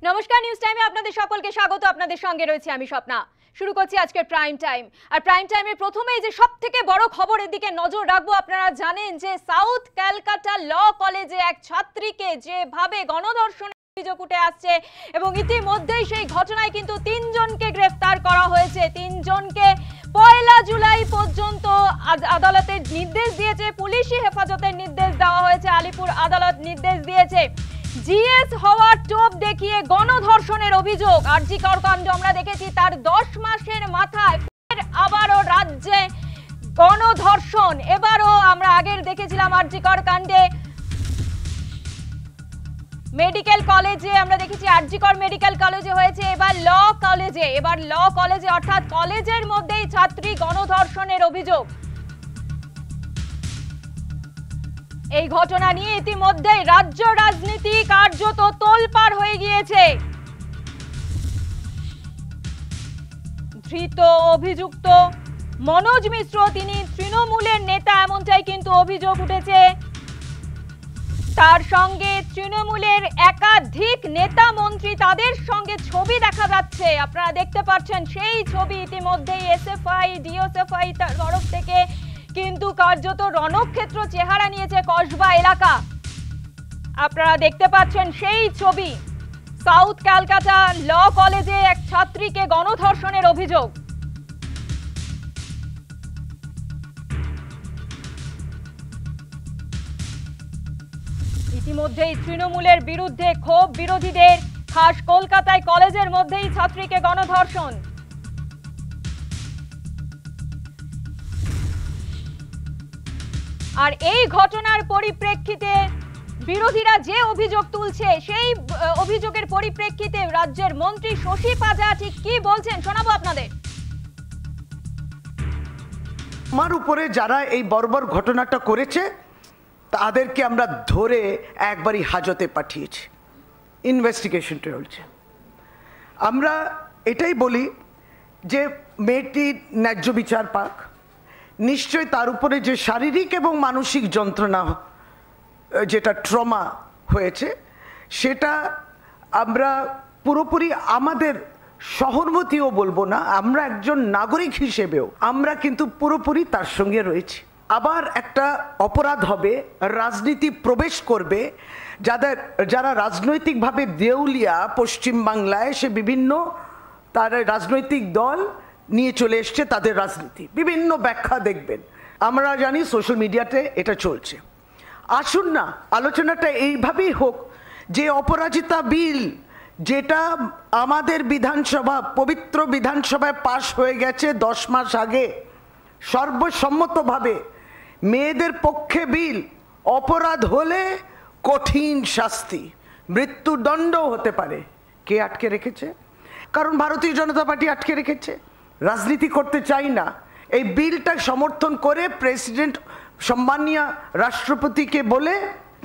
নমস্কার, নিউজ টাইমে আপনাদের সকলকে স্বাগত। আপনাদের সঙ্গে রয়েছে আমি স্বপ্না। শুরু করছি আজকের প্রাইম টাইম। আর প্রাইম টাইমের প্রথমেই যে সবথেকে বড় খবরের দিকে নজর রাখবো। আপনারা জানেন যে সাউথ ক্যালকাটা ল কলেজে এক ছাত্রীকে যেভাবে গণধর্ষণের অভিযোগ উঠে আসছে এবং ইতিমধ্যেই সেই ঘটনায় কিন্তু 3 জনকে গ্রেফতার করা হয়েছে। 3 জনকে 1 জুলাই পর্যন্ত আদালতের নির্দেশ দিয়েছে, পুলিশি হেফাজতের নির্দেশ দেওয়া হয়েছে, আলিপুর আদালত নির্দেশ দিয়েছে। জিএস হওয়ার টোপ দেখিয়ে গণধর্ষণের অভিযোগ, আরজি কর কাণ্ড আমরা দেখেছি, তার 10 মাসের মাথায় ফের আবারও রাজ্যে গণধর্ষণ। এবারও আমরা আগের দেখেছিলাম আরজি কর কাণ্ডে মেডিকেল কলেজে, আমরা দেখেছি আরজি কর মেডিকেল কলেজে হয়েছে, এবার ল কলেজে অর্থাৎ কলেজের মধ্যেই ছাত্রী গণধর্ষণের অভিযোগ। এই ঘটনা নিয়ে ইতিমধ্যেই রাজ্য রাজনীতি কার্যত তোলপাড় হয়ে গিয়েছে। ধৃত অভিযুক্ত মনোজ মিশ্র, তিনি তৃণমূলের নেতা, এমনটাই কিন্তু অভিযোগ উঠেছে। তার সঙ্গে তৃণমূলের একাধিক নেতা মন্ত্রী, তাদের সঙ্গে ছবি দেখা যাচ্ছে, আপনারা দেখতে পাচ্ছেন সেই ছবি। ইতিমধ্যেই এসএফআই ডিওএসএফআই তার তরফ থেকে কিন্তু কার্যত রণক্ষেত্র চেহারা নিয়েছে কসবা এলাকা। আপনারা দেখতে পাচ্ছেন সেই ছবি। সাউথ ক্যালকাটা ল কলেজে এক ছাত্রীকে গণধর্ষণের অভিযোগ। ইতিমধ্যেই তৃণমূলের বিরুদ্ধে ক্ষোভ বিরোধীদের, খাস কলকাতায় কলেজের মধ্যেই ছাত্রীকে গণধর্ষণ। আর এই ঘটনার পরিপ্রেক্ষিতে বিরোধীরা যে অভিযোগ তুলছে, সেই অভিযোগের পরিপ্রেক্ষিতে রাজ্যের মন্ত্রী শশী পাজা ঠিক কি বলছেন শোনাবো আপনাদের। আমার উপরে যারা এই বর্বর ঘটনাটা করেছে তাদেরকে আমরা ধরে একবারই হাজতে পাঠিয়েছি, ইনভেস্টিগেশন চলছে। আমরা এটাই বলি যে মেয়েটির ন্যায্য বিচার পাক। নিশ্চয় তার উপরে যে শারীরিক এবং মানসিক যন্ত্রণা, যেটা ট্রমা হয়েছে, সেটা আমরা পুরোপুরি আমাদের সহানুভূতিও বলবো না, আমরা একজন নাগরিক হিসেবেও আমরা কিন্তু পুরোপুরি তার সঙ্গে রয়েছি। আবার একটা অপরাধ হবে, রাজনীতি প্রবেশ করবে, যারা রাজনৈতিকভাবে দেউলিয়া পশ্চিমবাংলায়, সে বিভিন্ন তার রাজনৈতিক দল নিয়ে চলে এসছে তাদের রাজনীতি, বিভিন্ন ব্যাখ্যা দেখবেন। আমরা জানি সোশ্যাল মিডিয়াতে এটা চলছে। আসুন না, আলোচনাটা এইভাবেই হোক যে অপরাজিতা বিল, যেটা আমাদের বিধানসভা, পবিত্র বিধানসভায় পাশ হয়ে গেছে 10 মাস আগে সর্বসম্মতভাবে, মেয়েদের পক্ষে বিল, অপরাধ হলে কঠিন শাস্তি, মৃত্যুদণ্ড হতে পারে। কে আটকে রেখেছে? কারণ ভারতীয় জনতা পার্টি আটকে রেখেছে। রাজনীতি করতে চাই না। এই বিলটা সমর্থন করে প্রেসিডেন্ট সম্মানীয় রাষ্ট্রপতিকে বলে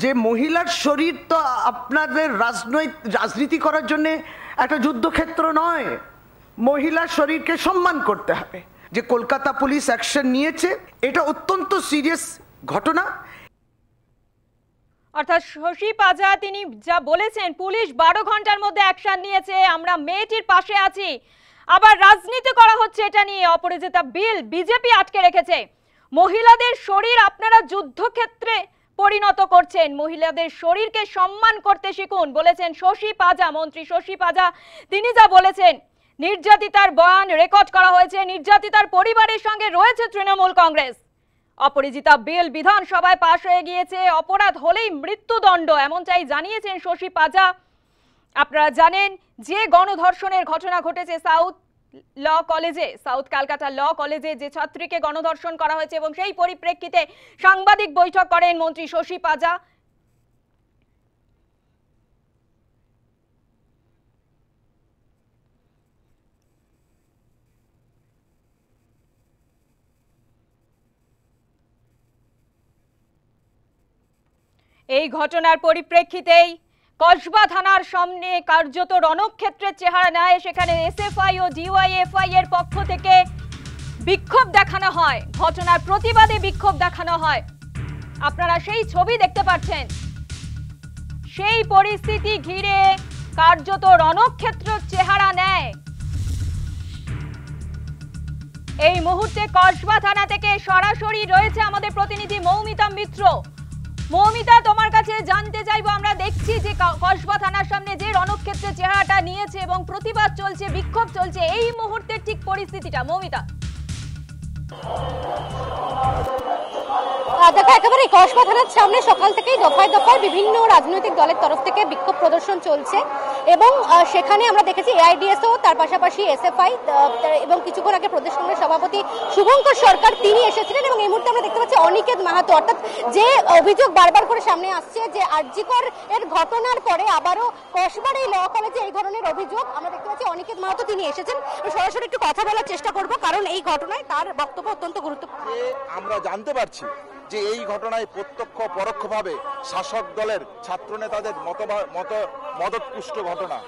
যে মহিলার শরীর তো আপনাদের রাজনীতি করার জন্য একটা যুদ্ধক্ষেত্র নয়, মহিলার শরীরকে সম্মান করতে হবে। যে কলকাতা পুলিশ অ্যাকশন নিয়েছে, এটা অত্যন্ত সিরিয়াস ঘটনা। অর্থাৎ শশী পাজা তিনি যা বলেছেন, পুলিশ 12 ঘন্টার মধ্যে অ্যাকশন নিয়েছে, আমরা মেয়েটির পাশে আছি। আবার রাজনীতি করা হচ্ছে এটা নিয়ে। অপরাজিতা বিল বিজেপি আটকে রেখেছে। মহিলাদের শরীর আপনারা যুদ্ধক্ষেত্রে পরিণত করছেন, মহিলাদের শরীরকে সম্মান করতে শিখুন, বলেছেন শশী পাজা, মন্ত্রী শশী পাজা। তিনি যা বলেছেন, নির্যাতিতার বয়ান রেকর্ড করা হয়েছে, নির্যাতিতার পরিবারের সঙ্গে রয়েছে তৃণমূল কংগ্রেস। অপরাজিতা বিল বিধানসভায় পাশ হয়ে গিয়েছে, অপরাধ হলেই মৃত্যুদণ্ড, এমনটাই জানিয়েছেন শশী পাজা। আপনারা জানেন যে গণধর্ষণের ঘটনা ঘটেছে সাউথ ক্যালকাটা ল কলেজে, যে ছাত্রীকে গণধর্ষণ করা হয়েছে, এবং সেই পরিপ্রেক্ষিতে সাংবাদিক বৈঠক করেন মন্ত্রী শশী পাজা। এই ঘটনার পরিপ্রেক্ষিতেই কসবা থানার সামনে কার্যত রণক্ষেত্রের চেহারা নেয়। সেখানে এসএফআই ও ডিওয়াইএফআই এর পক্ষ থেকে বিক্ষোভ দেখানো হয়, ঘটনার প্রতিবাদে বিক্ষোভ দেখানো হয়। আপনারা সেই ছবি দেখতে পাচ্ছেন। সেই পরিস্থিতি ঘিরে কার্যত রণক্ষেত্র চেহারা নেয়। এই মুহূর্তে কসবা থানা থেকে সরাসরি রয়েছে আমাদের প্রতিনিধি মৌমিতা মিত্র। মৌমিতা, তোমার কাছে জানতে চাইবো, আমরা দেখছি যে কসবা থানার সামনে যে রণক্ষেত্রের চেহারাটা নিয়েছে এবং প্রতিবাদ চলছে, বিক্ষোভ চলছে, এই মুহূর্তের ঠিক পরিস্থিতিটা মৌমিতা। দেখো, একেবারে কসবা থানার সামনে সকাল থেকেই দফায় দফায় বিভিন্ন রাজনৈতিক দলের তরফ থেকে বিক্ষোভ প্রদর্শন চলছে এবং সেখানে আমরা দেখেছি এআইডিএসও, তার পাশাপাশি এসএফআই এবং কিছুক্ষণ আগে প্রদেশ কংগ্রেস সভাপতি শুভঙ্কর সরকার তিনি এসেছিলেন। এবং এই মুহূর্তে আমরা দেখতে পাচ্ছি অনিকেত মাহাতো, অর্থাৎ যে অভিযোগ বারবার করে সামনে আসছে যে আরজিকর এর ঘটনার পরে আবারও কসবার এই ল কলেজে এই ধরনের অভিযোগ, আমরা দেখতে পাচ্ছি অনিকেত মাহাতো তিনি এসেছেন। সরাসরি একটু কথা বলার চেষ্টা করব, কারণ এই ঘটনায় তার বক্তব্য অত্যন্ত গুরুত্বপূর্ণ। আমরা জানতে পারছি যে এই ঘটনায় প্রত্যক্ষ পরোক্ষভাবে শাসক দলের ছাত্র নেতাদের মদতপুষ্ট ঘটনা।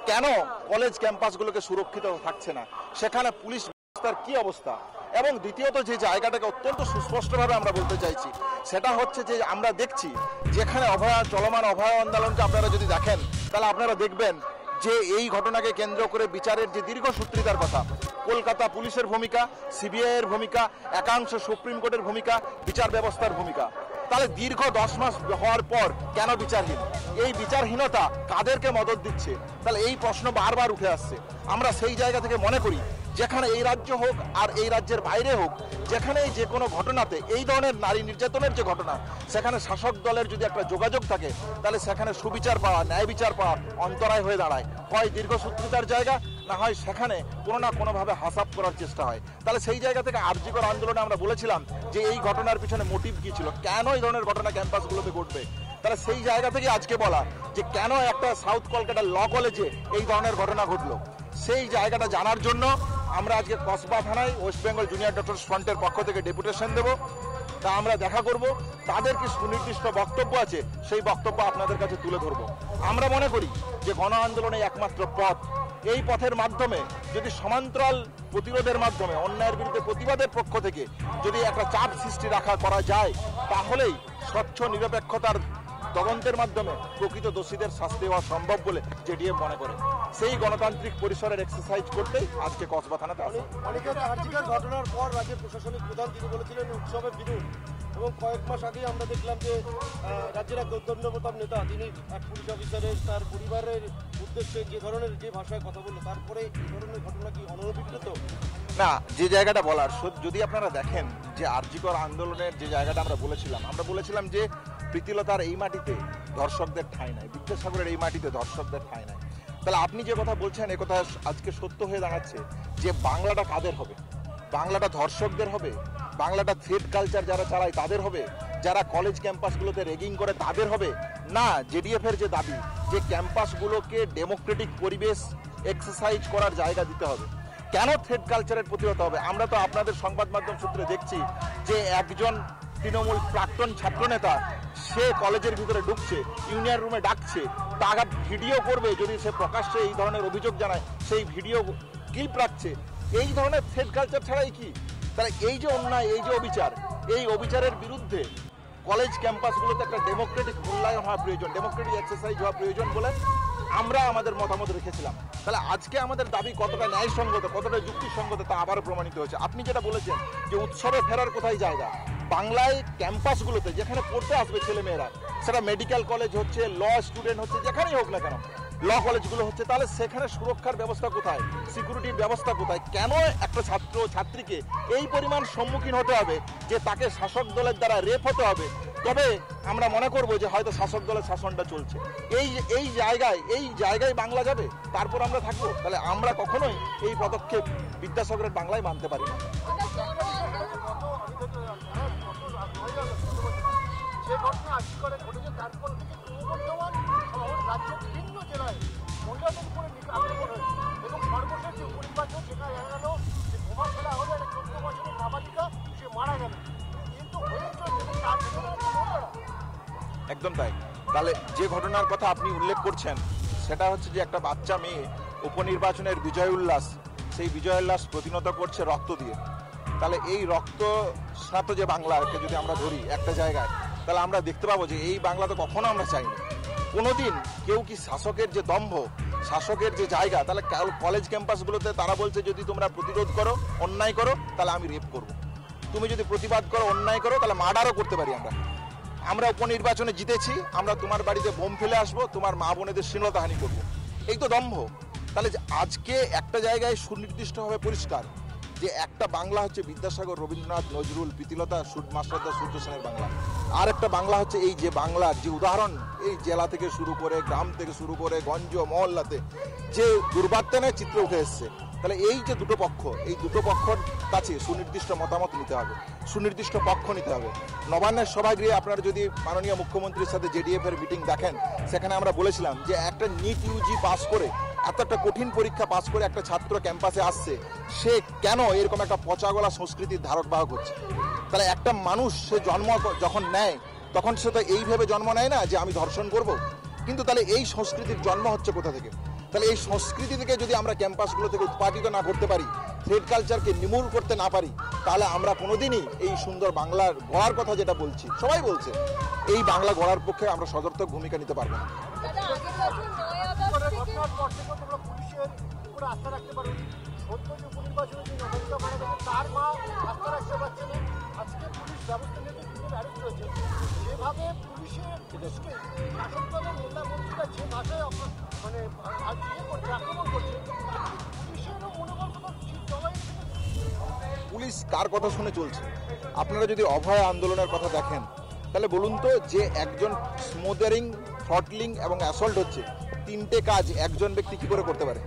কেন কলেজ ক্যাম্পাসগুলোকে সুরক্ষিত থাকছে না, সেখানে পুলিশ ব্যবস্থার কি অবস্থা, এবং দ্বিতীয়ত যে জায়গাটাকে অত্যন্ত সুস্পষ্টভাবে আমরা বলতে চাইছি সেটা হচ্ছে যে আমরা দেখছি যেখানে চলমান অভয় আন্দোলনকে আপনারা যদি দেখেন তাহলে আপনারা দেখবেন যে এই ঘটনাকে কেন্দ্র করে বিচারের যে দীর্ঘসূত্রিতার কথা, কলকাতা পুলিশের ভূমিকা, সিবিআই এর ভূমিকা, একাংশ সুপ্রিম কোর্টের ভূমিকা, বিচার ব্যবস্থার ভূমিকা, তাহলে দীর্ঘ 10 মাস হওয়ার পর কেন বিচারহীন? এই বিচারহীনতা কাদেরকে মদত দিচ্ছে? তাহলে এই প্রশ্ন বারবার উঠে আসছে। আমরা সেই জায়গা থেকে মনে করি যেখানে এই রাজ্য হোক আর এই রাজ্যের বাইরে হোক, যেখানেই যে কোনো ঘটনাতে এই ধরনের নারী নির্যাতনের যে ঘটনা, সেখানে শাসক দলের যদি একটা যোগাযোগ থাকে তাহলে সেখানে সুবিচার পাওয়া, ন্যায় বিচার পাওয়া অন্তরায় হয়ে দাঁড়ায়। হয় দীর্ঘসূত্রিতার জায়গা, না হয় সেখানে কোনো না কোনোভাবে হাসাপ করার চেষ্টা হয়। তাহলে সেই জায়গা থেকে আরজিকর আন্দোলনে আমরা বলেছিলাম যে এই ঘটনার পিছনে মোটিভ কি ছিল, কেন এই ধরনের ঘটনা ক্যাম্পাসগুলোতে ঘটবে। তাহলে সেই জায়গা থেকে আজকে বলা যে কেন একটা সাউথ কলকাতা ল কলেজে এই ধরনের ঘটনা ঘটলো, সেই জায়গাটা জানার জন্য আমরা আজকে কসবা থানায় ওয়েস্ট বেঙ্গল জুনিয়র ডক্টরস ফ্রন্টের পক্ষ থেকে ডেপুটেশন দেব। তা আমরা দেখা করব, তাদের কি সুনির্দিষ্ট বক্তব্য আছে সেই বক্তব্য আপনাদের কাছে তুলে ধরবো। আমরা মনে করি যে গণ আন্দোলনে একমাত্র পথ, এই পথের মাধ্যমে যদি সমান্তরাল প্রতিরোধের মাধ্যমে অন্যায়ের বিরুদ্ধে প্রতিবাদের পক্ষ থেকে যদি একটা চাপ সৃষ্টি করা যায়, তাহলেই স্বচ্ছ নিরপেক্ষতার তদন্তের মাধ্যমে প্রকৃত দোষীদের শাস্তি হওয়া সম্ভব বলে জেডিএম মনে করে। সেই গণতান্ত্রিক পরিসরের এক্সারসাইজ করতেই আজকে কসবা থানাতে আসে। ঘটনার পর রাজ্যের প্রশাসনিক প্রধান তিনি বলেছিলেন উৎসবের বিরুদ্ধ, এবং কয়েক মাস আগেই আমরা দেখলাম যে রাজ্যের এক দণ্ডপ্রতাপ নেতা তিনি এক পুলিশ অফিসারের তার পরিবারের উদ্দেশ্যে যে ধরনের যে ভাষায় কথা বললো, তারপরে এই ধরনের ঘটনা কি অনভিপ্রেত? না, যে জায়গাটা বলার, যদি আপনারা দেখেন যে আরজিকর আন্দোলনের যে জায়গাটা আমরা বলেছিলাম যে প্রীতিলতার এই মাটিতে ধর্ষকদের ঠাঁই নাই, বিদ্যাসাগরের এই মাটিতে ধর্ষকদের ঠাঁই নাই। তাহলে আপনি যে কথা বলছেন এ কথা আজকে সত্য হয়ে দাঁড়াচ্ছে যে বাংলাটা কাদের হবে? বাংলাটা ধর্ষকদের হবে? বাংলাটা থ্রেড কালচার যারা চালায় তাদের হবে? যারা কলেজ ক্যাম্পাসগুলোতে রেগিং করে তাদের হবে? না, জেডিএফ এর যে দাবি যে ক্যাম্পাসগুলোকে ডেমোক্রেটিক পরিবেশ এক্সারসাইজ করার জায়গা দিতে হবে, কেন থ্রেড কালচারের প্রতিহত হবে? আমরা তো আপনাদের সংবাদ মাধ্যম সূত্রে দেখছি যে একজন তৃণমূল প্রাক্তন ছাত্রনেতা সে কলেজের ভিতরে ঢুকছে, ইউনিয়ন রুমে ডাকছে, তারা ভিডিও করবে, যদি সে প্রকাশ্যে এই ধরনের অভিযোগ জানায় সেই ভিডিও ক্লিপ রাখছে। এই ধরনের থ্রেড কালচার ছাড়াই কি? তাহলে এই যে অন্যায়, এই যে অবিচার, এই অবিচারের বিরুদ্ধে কলেজ ক্যাম্পাসগুলোতে একটা ডেমোক্রেটিক মূল্যায়ন হওয়া প্রয়োজন, ডেমোক্রেটিক এক্সারসাইজ হওয়া প্রয়োজন বলে আমরা আমাদের মতামত রেখেছিলাম। তাহলে আজকে আমাদের দাবি কতটা ন্যায়সঙ্গত, কতটা যুক্তিসঙ্গত তা আবারও প্রমাণিত হয়েছে। আপনি যেটা বলেছেন যে উৎসবে ফেরার কোথায় জায়গা, বাংলায় ক্যাম্পাসগুলোতে যেখানে পড়তে আসবে ছেলেমেয়েরা, সেটা মেডিকেল কলেজ হচ্ছে, ল স্টুডেন্ট হচ্ছে, যেখানেই হোক না কেন, ল কলেজগুলো হচ্ছে, তাহলে সেখানে সুরক্ষার ব্যবস্থা কোথায়, সিকিউরিটির ব্যবস্থা কোথায়? কেন একটা ছাত্র ছাত্রীকে এই পরিমাণ সম্মুখীন হতে হবে যে তাকে শাসক দলের দ্বারা রেপ হতে হবে? তবে আমরা মনে করবো যে হয়তো শাসক দলের শাসনটা চলছে, এই জায়গায় বাংলা যাবে, তারপর আমরা থাকবো। তাহলে আমরা কখনোই এই পদক্ষেপ বিদ্যাসাগরের বাংলায় মানতে পারি না। যে ঘটনা আজকে ঘটেছে তারপর থেকে ক্রমবর্ধমান রাজ্যের বিভিন্ন জেলায় মহিলাদের উপরে আক্রমণ হয়েছে, এবং সর্বশেষ যে উপনির্বাচন সেখানে দেখা গেল যে বোমা ফেলা হলো একটা 14 বছরের নাবালিকা, সে মারা গেল, কিন্তু হয়েছে তার একদম তাই। তাহলে যে ঘটনার কথা আপনি উল্লেখ করছেন সেটা হচ্ছে যে একটা বাচ্চা মেয়ে উপনির্বাচনের বিজয় উল্লাস, সেই বিজয় উল্লাস প্রতিহত করছে রক্ত দিয়ে। তাহলে এই রক্ত স্নাত যে বাংলাকে যদি আমরা ধরি একটা জায়গায়, তাহলে আমরা দেখতে পাবো যে এই বাংলা তো কখনো আমরা চাইনি। কোনোদিন কেউ কি শাসকের যে দম্ভ শাসকের যে জায়গা, তাহলে কলেজ ক্যাম্পাসগুলোতে তারা বলছে যদি তোমরা প্রতিরোধ করো, অন্যায় করো, তাহলে আমি রেপ করব। তুমি যদি প্রতিবাদ করো, অন্যায় করো, তাহলে মার্ডারও করতে পারি আমরা উপনির্বাচনে জিতেছি, আমরা তোমার বাড়িতে বোম ফেলে আসবো, তোমার মা বোনেদের শ্লীলতাহানি করবো। এই তো দম্ভ। তাহলে আজকে একটা জায়গায় সুনির্দিষ্টভাবে পরিষ্কার যে একটা বাংলা হচ্ছে বিদ্যাসাগর, রবীন্দ্রনাথ, নজরুল, প্রীতিলতা, মাস্টারদা, সূর্য সেনের বাংলা। আর একটা বাংলা হচ্ছে এই যে বাংলার যে উদাহরণ, এই জেলা থেকে শুরু করে, গ্রাম থেকে শুরু করে, গঞ্জ মহল্লাতে যে দুর্বার্তানের চিত্র উঠে এসছে। তাহলে এই যে দুটো পক্ষ, এই দুটো পক্ষর কাছে সুনির্দিষ্ট মতামত নিতে হবে, সুনির্দিষ্ট পক্ষ নিতে হবে। নবান্নের সভাগৃহে আপনারা যদি মাননীয় মুখ্যমন্ত্রীর সাথে জেডিএফ এর মিটিং দেখেন, সেখানে আমরা বলেছিলাম যে একটা নিট ইউজি পাস করে, এত একটা কঠিন পরীক্ষা পাস করে একটা ছাত্র ক্যাম্পাসে আসছে, সে কেন এরকম একটা পচাগলা সংস্কৃতির ধারক বাহক হচ্ছে? তাহলে একটা মানুষ সে জন্ম যখন নেয়, তখন সে তো এইভাবে জন্ম নেয় না যে আমি ধর্ষণ করব। কিন্তু তাহলে এই সংস্কৃতির জন্ম হচ্ছে কোথা থেকে? তাহলে এই সংস্কৃতি থেকে যদি আমরা ক্যাম্পাসগুলো থেকে উৎপাদিত না করতে পারি, থ্রেড কালচারকে নির্মূল করতে না পারি, তাহলে আমরা কোনোদিনই এই সুন্দর বাংলার গড়ার কথা যেটা বলছি, সবাই বলছে, এই বাংলা গড়ার পক্ষে আমরা সদর্থক ভূমিকা নিতে পারবো না। ঘটনার পর থেকে তোমরা পুলিশের উপরে আস্থা রাখতে পারো। সদ্য যে উপনির্বাচনে যে নবনীতা মারা গেছে, তার মা আস্থা রাখতে পারছে না। আজকে পুলিশ ব্যবস্থা নিয়ে দুজন অ্যারেস্ট হয়েছে। যেভাবে পুলিশকে শাসক দলের নেতা মন্ত্রীরা যে ভাষায় মানে আক্রমণ করছে, পুলিশেরও মনোবল কোনো ঠিক জবাই। পুলিশ কার কথা শুনে চলছে? আপনারা যদি অভয় আন্দোলনের কথা দেখেন, তাহলে বলুন তো, যে একজন স্মোদারিং, থ্রটলিং এবং অ্যাসল্ট হচ্ছে, তিনটে কাজ একজন ব্যক্তি কি করে করতে পারে?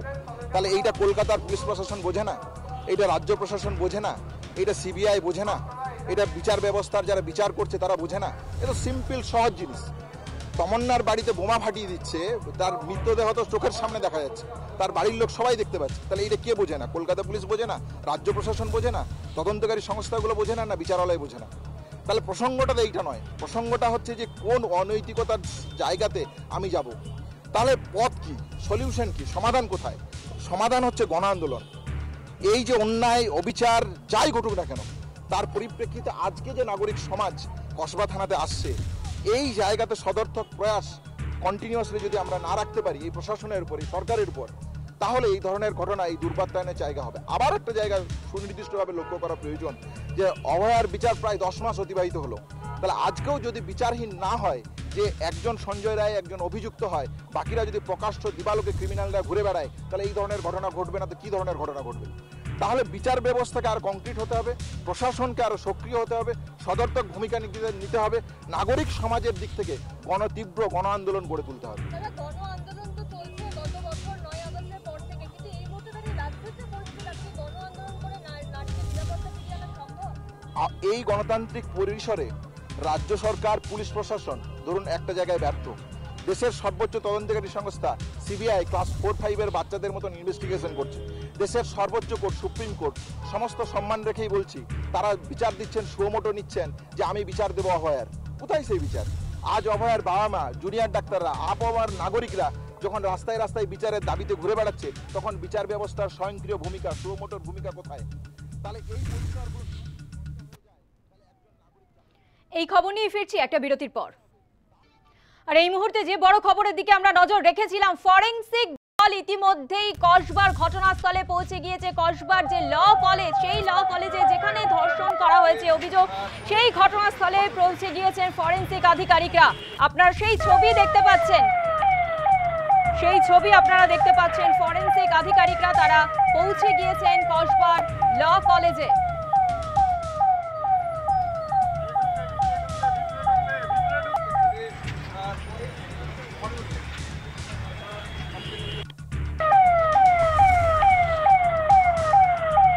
তাহলে এইটা কলকাতার পুলিশ প্রশাসন বোঝে না, এইটা রাজ্য প্রশাসন বোঝে না, এইটা সিবিআই বোঝে না, এটা বিচার ব্যবস্থার যারা বিচার করছে তারা বোঝে না। এটা সিম্পল সহজ জিনিস। তমন্নার বাড়িতে বোমা ফাটিয়ে দিচ্ছে, তার মৃতদেহ তো চোখের সামনে দেখা যাচ্ছে, তার বাড়ির লোক সবাই দেখতে পাচ্ছে। তাহলে এটা কে বোঝে না? কলকাতা পুলিশ বোঝে না, রাজ্য প্রশাসন বোঝে না, তদন্তকারী সংস্থাগুলো বোঝে না, না বিচারালয় বোঝে না? তাহলে প্রসঙ্গটা তো এইটা নয়, প্রসঙ্গটা হচ্ছে যে কোন অনৈতিকতার জায়গাতে আমি যাব। তাহলে পথ কি, সলিউশন কি, সমাধান কোথায়? সমাধান হচ্ছে গণ আন্দোলন। এই যে অন্যায়, অবিচার যাই ঘটুক না কেন, তার পরিপ্রেক্ষিতে আজকে যে নাগরিক সমাজ কসবা থানাতে আসছে, এই জায়গাতে সদর্থক প্রয়াস কন্টিনিউয়াসলি যদি আমরা না রাখতে পারি এই প্রশাসনের উপর, এই সরকারের উপর, তাহলে এই ধরনের ঘটনা, এই দুর্বাত্যায়নের জায়গা হবে। আবার একটা জায়গা সুনির্দিষ্টভাবে লক্ষ্য করা প্রয়োজন যে অভয়ার বিচার প্রায় 10 মাস অতিবাহিত হলো। তাহলে আজকেও যদি বিচারহীন না হয়, যে একজন সঞ্জয় রায় একজন অভিযুক্ত হয়, বাকিরা যদি প্রকাশ্য দিবালোকে ক্রিমিনালরা ঘুরে বেড়ায়, তাহলে এই ধরনের ঘটনা ঘটবে না তো কি ধরনের ঘটনা ঘটবে? তাহলে বিচার ব্যবস্থাকে আর কংক্রিট হতে হবে, প্রশাসনকে আরো সক্রিয় হতে হবে, সদর্থক ভূমিকা নিতে হবে, নাগরিক সমাজের দিক থেকে তীব্র গণ আন্দোলন গড়ে তুলতে হবে। এই গণতান্ত্রিক পরিসরে রাজ্য সরকার, পুলিশ প্রশাসন ধরুন একটা জায়গায় ব্যর্থ, দেশের সর্বোচ্চ তদন্তকারী সংস্থা সিবিআই ক্লাস 4-5 বাচ্চাদের মতন ইনভেস্টিগেশন করছে, দেশের সর্বোচ্চ কোর্ট সুপ্রিম কোর্ট সমস্ত সম্মান রেখেই বলছি, তারা বিচার দিচ্ছেন, সুমোটো নিচ্ছেন যে আমি বিচার দেবো অভয়ার। কোথায় সেই বিচার? আজ অভয়ার বাবা মা, জুনিয়র ডাক্তাররা, আবহাওয়ার নাগরিকরা যখন রাস্তায় রাস্তায় বিচারের দাবিতে ঘুরে বেড়াচ্ছে, তখন বিচার ব্যবস্থার স্বয়ংক্রিয় ভূমিকা, সুমোটোর ভূমিকা কোথায়? তাহলে এই পরিসরগুলো। এই খবর নিয়ে ফিরছি একটা বিরতির পর। আর এই মুহূর্তে যে বড় খবরের দিকে আমরা নজর রেখেছিলাম, ফরেনসিক দল ইতিমধ্যেই কসবার ঘটনাস্থলে পৌঁছে গিয়েছে। কসবার যে ল কলেজ, সেই ল কলেজে যেখানে ধর্ষণ করা হয়েছে অভিযোগ, সেই ঘটনাস্থলে পৌঁছে গিয়েছেন ফরেনসিক আধিকারিকরা। আপনারা সেই ছবি দেখতে পাচ্ছেন, সেই ছবি আপনারা দেখতে পাচ্ছেন। ফরেনসিক আধিকারিকরা তারা পৌঁছে গিয়েছেন কসবার ল কলেজে।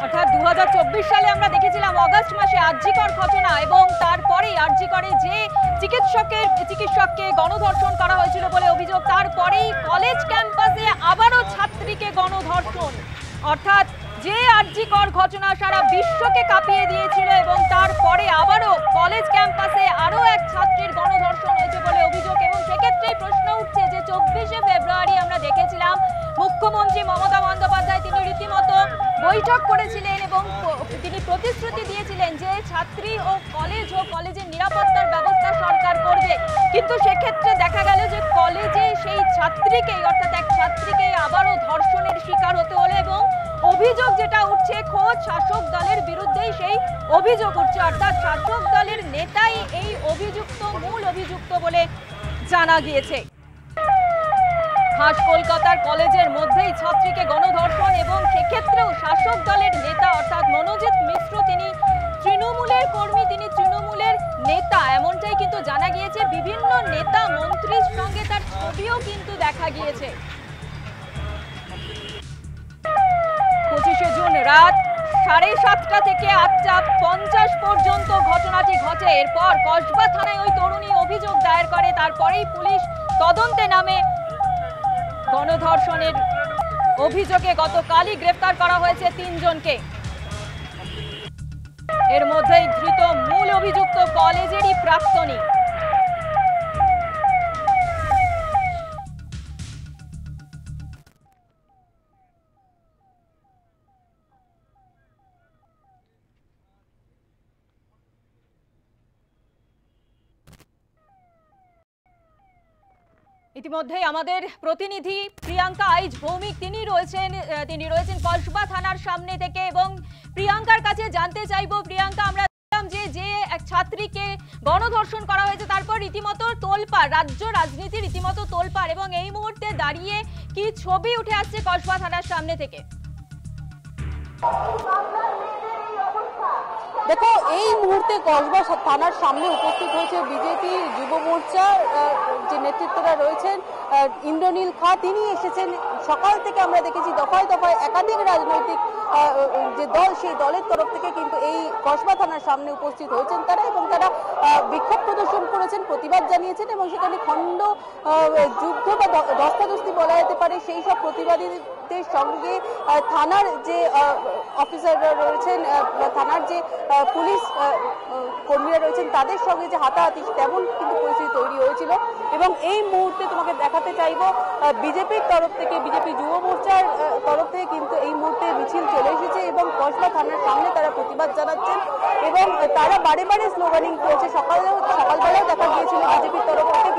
অর্থাৎ 2024 সালে আমরা দেখেছিলাম অগস্ট মাসে আরজিকর ঘটনা, এবং তারপরেই আরজিকরে যে চিকিৎসককে গণধর্ষণ করা হয়েছিল বলে অভিযোগ, তারপরেই কলেজ ক্যাম্পাসে আবারও ছাত্রীকে গণধর্ষণ। অর্থাৎ যে আরজিকর ঘটনা সারা বিশ্বকে কাঁপিয়ে দিয়েছিল, এবং তারপরে আবারও কলেজ ক্যাম্পাসে আরও এক ছাত্রীর গণধর্ষণ হয়েছে বলে অভিযোগ। এবং সেক্ষেত্রে প্রশ্ন উঠছে যে 24শে ফেব্রুয়ারি আমরা দেখেছিলাম মুখ্যমন্ত্রী মমতা বন্দ্যোপাধ্যায় তিনি রীতিমতো বৈঠক করেছিলেন এবং তিনি প্রতিশ্রুতি দিয়েছিলেন যে ছাত্রী ও কলেজের নিরাপত্তার ব্যবস্থা সরকার করবে। কিন্তু সেক্ষেত্রে দেখা গেল যে কলেজে সেই ছাত্রীকেই অর্থাৎ এক ছাত্রীকেই আবারও ধর্ষণের শিকার হতে হলো এবং অভিযোগ যেটা উঠছে খোদ শাসক দলের বিরুদ্ধেই সেই অভিযোগ উঠছে, অর্থাৎ শাসক দলের নেতাই এই অভিযুক্ত, মূল অভিযুক্ত বলে জানা গিয়েছে। খাস কলকাতার কলেজের মধ্যেই ছাত্রীকে গণধর্ষণ এবং সেক্ষেত্রেও শাসক দলের নেতা অর্থাৎ মনোজিৎ মিশ্র, তিনি তৃণমূলের কর্মী, তিনি তৃণমূলের নেতা, এমনটাই কিন্তু জানা গিয়েছে। বিভিন্ন নেতা মন্ত্রীর সঙ্গে তার ছবিও কিন্তু দেখা গিয়েছে। 25শে জুন রাত 7:30 থেকে 8:50 পর্যন্ত ঘটনাটি ঘটে। এরপর কসবা থানায় ওই তরুণী অভিযোগ দায়ের করে, তারপরেই পুলিশ তদন্তে নামে। গণধর্ষণের অভিযোগে গতকালই গ্রেফতার করা হয়েছে 3 জনকে। এর মধ্যেই ধৃত মূল অভিযুক্ত কলেজেরই প্রাক্তনী। ইতিমধ্যেই আমাদের প্রতিনিধি প্রিয়াঙ্কা আইচ ভৌমিক তিনি রয়েছেন কসবা থানার সামনে থেকে এবং প্রিয়াঙ্কার কাছে জানতে চাইবো, প্রিয়াঙ্কা, আমরা দেখলাম যে এক ছাত্রীকে গণধর্ষণ করা হয়েছে, তারপর রীতিমতো তোলপাড়, রাজ্য রাজনীতি রীতিমতো তোলপাড়, এবং এই মুহূর্তে দাঁড়িয়ে কি ছবি উঠে আসছে কসবা থানার সামনে থেকে? দেখো, এই মুহূর্তে কসবা থানার সামনে উপস্থিত হয়েছে বিজেপি যুব মোর্চার যে নেতৃত্বরা রয়েছেন, ইন্দ্রনীল খাঁ, তিনি এসেছেন। সকাল থেকে আমরা দেখেছি দফায় দফায় একাধিক রাজনৈতিক যে দল, সেই দলের তরফ থেকে কিন্তু এই কসবা থানার সামনে উপস্থিত হয়েছেন তারা, এবং তারা বিক্ষোভ প্রদর্শন করেছেন, প্রতিবাদ জানিয়েছেন, এবং সেখানে খণ্ড যুদ্ধ বা ধস্তাধস্তি বলা যেতে পারে সেই সব প্রতিবাদীদের সঙ্গে থানার যে অফিসাররা রয়েছেন, থানার যে পুলিশ কর্মীরা রয়েছেন, তাদের সঙ্গে যে হাতাহাতি, তেমন কিন্তু পরিস্থিতি তৈরি হয়েছিল। এবং এই মুহূর্তে তোমাকে দেখাতে চাইব বিজেপির তরফ থেকে, বিজেপি যুব মোর্চার তরফ থেকে কিন্তু এই মুহূর্তে মিছিল চলে এসেছে এবং কসবা থানার সামনে তারা প্রতিবাদ জানাচ্ছেন এবং তারা বারে বারে স্লোগানিং করেছে। সকালবেলাও দেখা গিয়েছিল বিজেপির তরফ থেকে,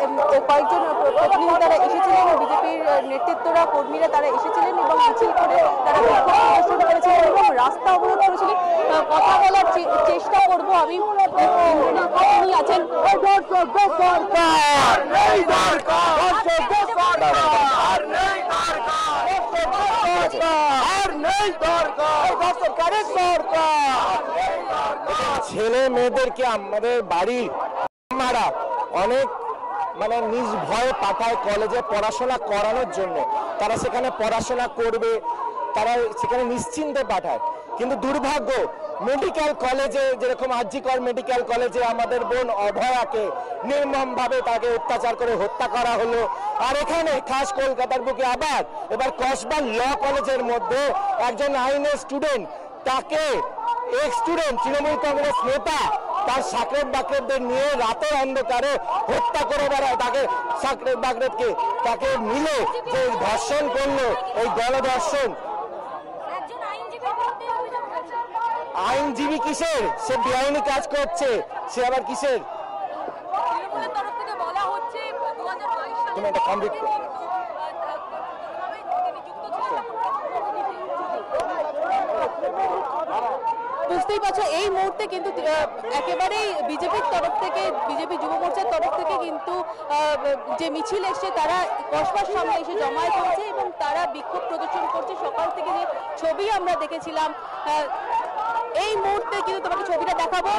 কিন্তু কয়েকজন প্রতিনিধি তারা এসেছিলেন, বিজেপির নেতৃত্বরা, কর্মীরা তারা এসেছিলেন এবং মিছিল করে তারা বিক্ষোভ প্রদর্শন করেছিলেন এবং রাস্তা অবরোধ করেছিলেন। কথা বলার চেষ্টা করবো আমি, তিনি আছেন। ছেলে মেয়েদেরকে আমাদের বাড়ির মারা অনেক নিজ ভয়ে পাঠায় কলেজে পড়াশোনা করানোর জন্য। তারা সেখানে পড়াশোনা করবে, তারা সেখানে নিশ্চিন্তে পাঠায়। কিন্তু দুর্ভাগ্য, মেডিকেল কলেজে যেরকম আরজিকর মেডিকেল কলেজে আমাদের বোন অভয়াকে নির্মমভাবে তাকে অত্যাচার করে হত্যা করা হলো, আর এখানে খাস কলকাতার বুকে আবার এবার কসবা ল কলেজের মধ্যে একজন আইনের স্টুডেন্ট, তাকে এক স্টুডেন্ট তৃণমূল কংগ্রেস নেতা তার সাকরেত বাকরেতদের নিয়ে রাতের অন্ধকারে হত্যা করে বেড়ায়। তাকে সাকরেত বাকরেতকে তাকে মিলে যে ধর্ষণ করলো, এই গণধর্ষণ। আইনজীবী কিসের? সে বেআইনি কাজ করছে, সে আবার কিসের? তুমি এটা কমপ্লিট করো। বুঝতেই পারছো এই মুহূর্তে কিন্তু একেবারেই বিজেপির তরফ থেকে, বিজেপি যুব মোর্চার তরফ থেকে কিন্তু যে মিছিল এসছে তারা কসবার সামনে এসে জমায়েত হয়েছে এবং তারা বিক্ষোভ প্রদর্শন করছে। সকাল থেকে যে ছবি আমরা দেখেছিলাম, এই মুহূর্তে কিন্তু তোমাকে ছবিটা দেখাবো।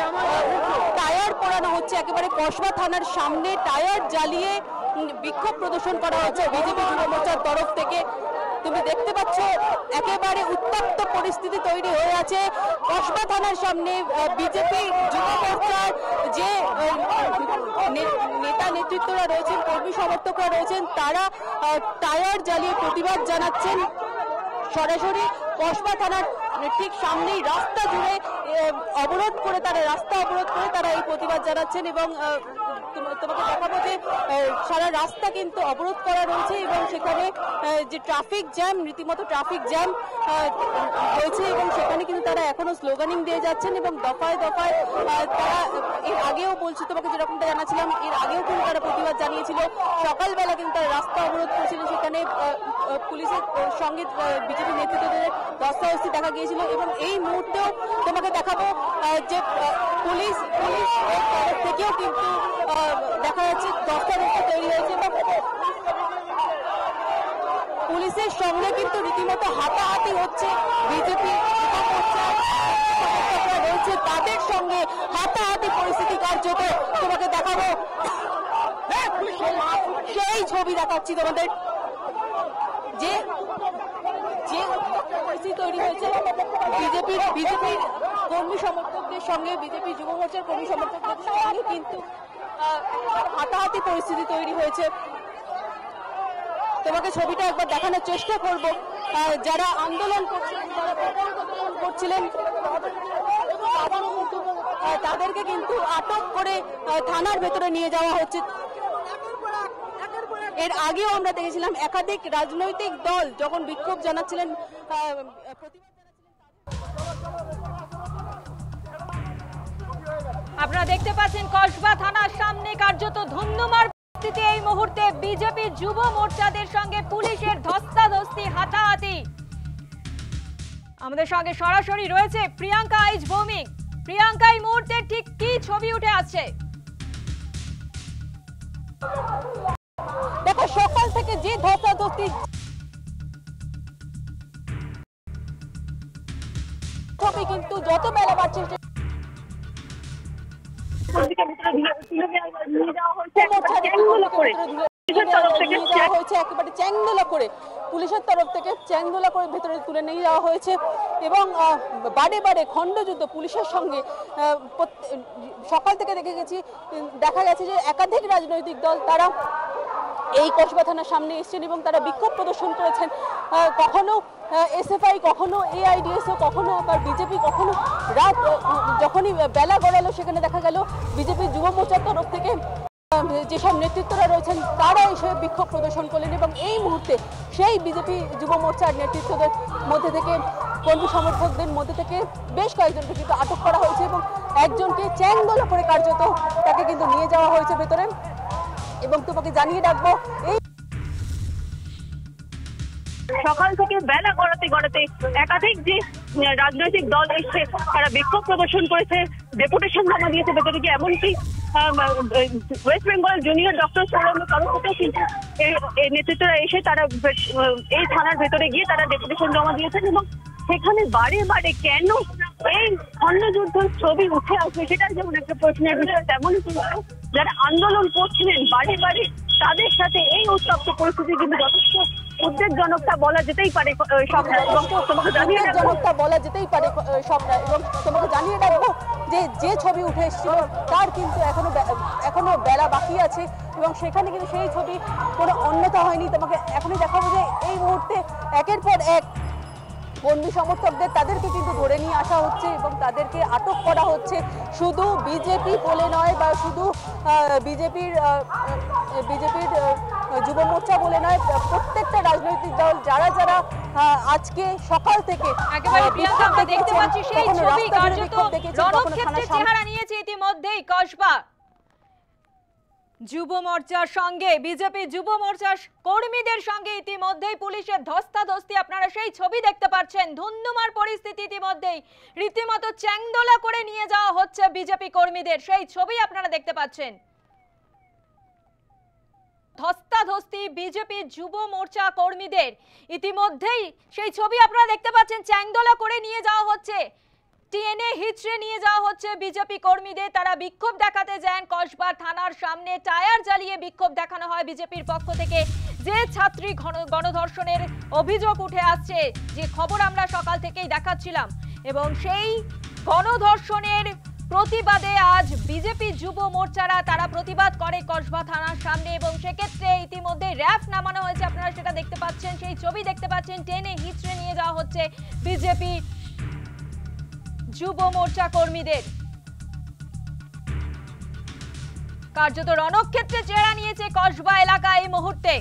টায়ার পোড়ানো হচ্ছে একেবারে কসবা থানার সামনে, টায়ার জ্বালিয়ে বিক্ষোভ প্রদর্শন করা হচ্ছে বিজেপি যুব মোর্চার তরফ থেকে। তুমি দেখতে পাচ্ছ একেবারে উত্তপ্ত পরিস্থিতি তৈরি হয়ে আছে কসবা থানার সামনে। বিজেপি যুব মোর্চার যে নেতা নেতৃত্বরা রয়েছেন, কর্মী সমর্থকরা রয়েছেন, তারা টায়ার জ্বালিয়ে প্রতিবাদ জানাচ্ছেন। সরাসরি কসবা থানার ঠিক সামনেই রাস্তা জুড়ে অবরোধ করে তারা এই প্রতিবাদ জানাচ্ছেন এবং তোমাকে দেখাবো যে সারা রাস্তা কিন্তু অবরোধ করা রয়েছে এবং সেখানে যে ট্রাফিক জ্যাম, রীতিমতো ট্রাফিক জ্যাম হয়েছে এবং সেখানে কিন্তু তারা এখনো স্লোগানিং দিয়ে যাচ্ছেন এবং দফায় দফায় তারা এর আগেও বলছি, তোমাকে যেরকমটা জানাচ্ছিলাম, এর আগেও কিন্তু তারা প্রতিবাদ জানিয়েছিল। সকালবেলা কিন্তু তারা রাস্তা অবরোধ করেছিল, সেখানে পুলিশের সঙ্গে বিজেপি নেতৃত্বদের ধস্তাধস্তি দেখা গিয়েছিল এবং এই মুহূর্তেও তোমাকে দেখাবো যে পুলিশ থেকেও কিন্তু দেখা যাচ্ছে ধস্তাধস্তি তৈরি হয়েছে এবং পুলিশের সঙ্গে কিন্তু রীতিমতো হাতাহাতি হচ্ছে। বিজেপি রয়েছে তাদের সঙ্গে হাতাহাতি পরিস্থিতি কার্যত তোমাকে দেখাবো, সেই ছবি দেখাচ্ছি তোমাদের যে যে পরিস্থিতি তৈরি হয়েছে বিজেপির কর্মী সমর্থকদের সঙ্গে, বিজেপি যুব মোর্চার কর্মী সমর্থকদের সঙ্গে কিন্তু হাতাহাতি পরিস্থিতি তৈরি হয়েছে। তোমাকে ছবিটা একবার দেখানোর চেষ্টা করব। যারা আন্দোলন করছিলেন তাদেরকে কিন্তু আটক করে থানার ভেতরে নিয়ে যাওয়া হচ্ছে। এর আগেও আমরা দেখেছিলাম একাধিক রাজনৈতিক দল যখন বিক্ষোভ জানাচ্ছিলেন, আপনারা দেখতে পাচ্ছেন কসবা থানার সামনে কার্যত ধুন্ধুমার পরিস্থিতি এই মুহূর্তে। বিজেপি যুব মোর্চাদের সঙ্গে পুলিশের ধস্তাধস্তি, হাতাহাতি। আমাদের সঙ্গে সরাসরি রয়েছে প্রিয়াঙ্কা আইচ ভৌমিক। প্রিয়াঙ্কা, এই মুহূর্তে ঠিক কি ছবি উঠে আসছে? দেখো, সকাল থেকে যে ধস্তাধস্তি ছবি কিন্তু যত বেলা বাড়ছে একেবারে চ্যাংদোলা করে পুলিশের তরফ থেকে চ্যাংদোলা করে ভেতরে তুলে নিয়ে যাওয়া হয়েছে এবং বারে বারে খণ্ডযুদ্ধ পুলিশের সঙ্গে। সকাল থেকে দেখা গেছে যে একাধিক রাজনৈতিক দল তারা এই কসবা থানার সামনে এসেছেন এবং তারা বিক্ষোভ প্রদর্শন করেছেন। কখনো এসএফআই, কখনো এআইডিএসও, কখনো আবার বিজেপি, কখনো রাত যখনই বেলা গড়ালো সেখানে দেখা গেল বিজেপি যুব মোর্চার তরফ থেকে যেসব নেতৃত্বরা রয়েছেন তারা এসে বিক্ষোভ প্রদর্শন করলেন এবং এই মুহূর্তে সেই বিজেপি যুব মোর্চার নেতৃত্বদের মধ্যে থেকে, কর্মী সমর্থকদের মধ্যে থেকে বেশ কয়েকজনকে কিন্তু আটক করা হয়েছে এবং একজনকে চ্যাংদোলা করে কার্যত তাকে কিন্তু নিয়ে যাওয়া হয়েছে ভেতরে। এবং তোমাকে জানিয়ে রাখবো, এই সকাল থেকে বেলা গড়াতে গড়াতে একাধিক যে রাজনৈতিক দল এসে তারা বিক্ষোভ প্রদর্শন করেছে, ডেপুটেশন জমা দিয়েছে ভেতরে গিয়ে। এমনকি ওয়েস্ট বেঙ্গল জুনিয়র ডক্টর সৌরভের তরফ থেকেও কিন্তু এই নেতৃত্বরা এসে তারা এই থানার ভেতরে গিয়ে তারা ডেপুটেশন জমা দিয়েছেন এবং সেখানে বারে বারে কেন এই খণ্ডযুদ্ধের ছবি উঠে আসবে সেটা যেমন একটা প্রশ্নের বিষয়, তেমনই কিন্তু যারা আন্দোলন করছিলেন বারে বারে তাদের সাথে এই উত্তপ্ত পরিস্থিতি কিন্তু যথেষ্ট উদ্বেগজনকটা বলা যেতেই পারে সবটা। এবং তোমাকে জানিয়ে রাখবো যে যে ছবি উঠে এসেছিল তার কিন্তু এখনো বেলা বাকি আছে এবং সেখানে কিন্তু সেই ছবি কোনো অন্যতা হয়নি। তোমাকে এখনই দেখাবো যে এই মুহূর্তে একের পর এক কর্মী সমর্থকদের তাদেরকে কিন্তু ধরে নিয়ে আসা হচ্ছে এবং তাদেরকে আটক করা হচ্ছে। শুধু বিজেপি বলে নয় বা শুধু বিজেপির যুব মোর্চা বলে নয়, প্রত্যেকটা রাজনৈতিক দল যারা যারা আজকে সকাল থেকে দেখতে পাচ্ছি সেই ছবি কার্যত রণক্ষেত্রের চেহারা নিয়েছে ইতিমধ্যেই কসবা। যুব মোর্চার সঙ্গে বিজেপি যুব মোর্চার কর্মীদের সঙ্গে ইতিমধ্যেই পুলিশের ধস্তাধস্তি, আপনারা সেই ছবি দেখতে পাচ্ছেন। ধুন্ধুমার পরিস্থিতি ইতিমধ্যেই, রীতিমতো চ্যাংদোলা করে নিয়ে যাওয়া হচ্ছে বিজেপি কর্মীদের, সেই ছবি আপনারা দেখতে পাচ্ছেন। ধস্তাধস্তি বিজেপি যুব মোর্চা কর্মীদের, ইতিমধ্যেই সেই ছবি আপনারা দেখতে পাচ্ছেন। চ্যাংদোলা করে নিয়ে যাওয়া হচ্ছে, টেনে হিচড়ে নিয়ে যাওয়া হচ্ছে বিজেপি কর্মীদের। তারা বিক্ষোভ দেখাতে যান কসবা থানার সামনে, টায়ার জ্বালিয়ে বিক্ষোভ দেখানো হয় বিজেপির পক্ষ থেকে। যে ছাত্রী গণধর্ষণের অভিযোগ উঠে আসছে, যে খবর আমরা সকাল থেকেই দেখাচ্ছিলাম, এবং সেই গণধর্ষণের প্রতিবাদে আজ বিজেপি যুব মোর্চারা তারা প্রতিবাদ করে কসবা থানার সামনে এবং সেক্ষেত্রে ইতিমধ্যে র্যাফ নামানো হয়েছে, আপনারা সেটা দেখতে পাচ্ছেন, সেই ছবি দেখতে পাচ্ছেন। টেনে হিচড়ে নিয়ে যাওয়া হচ্ছে বিজেপি যুব মোর্চা কর্মীদের। কার্যত রণক্ষেত্রে চেহারা নিয়েছে কসবা এলাকা এই মুহূর্তে।